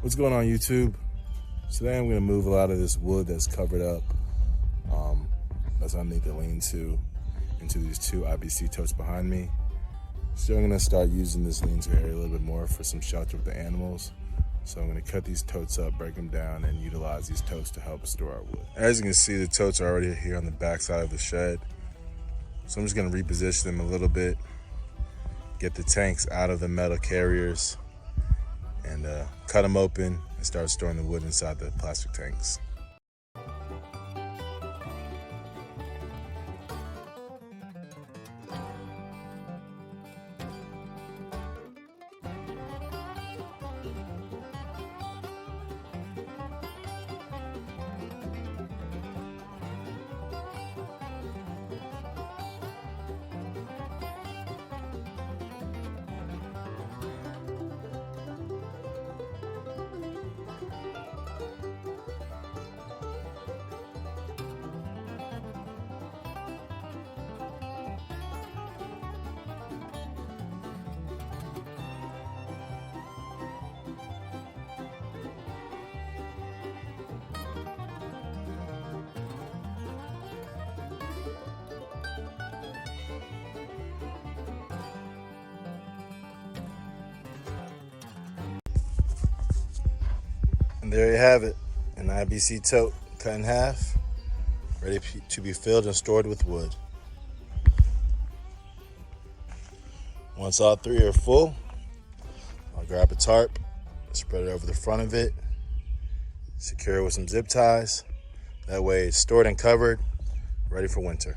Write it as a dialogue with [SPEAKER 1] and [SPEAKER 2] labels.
[SPEAKER 1] What's going on, YouTube? Today I'm going to move a lot of this wood that's covered up, that's underneath the lean-to, into these two IBC totes behind me. So I'm going to start using this lean-to area a little bit more for some shelter with the animals. So I'm going to cut these totes up, break them down, and utilize these totes to help store our wood. As you can see, the totes are already here on the back side of the shed. So I'm just going to reposition them a little bit, get the tanks out of the metal carriers, and cut them open and start storing the wood inside the plastic tanks. And there you have it, an IBC tote cut in half, ready to be filled and stored with wood. Once all three are full, I'll grab a tarp, spread it over the front of it, secure it with some zip ties. That way it's stored and covered, ready for winter.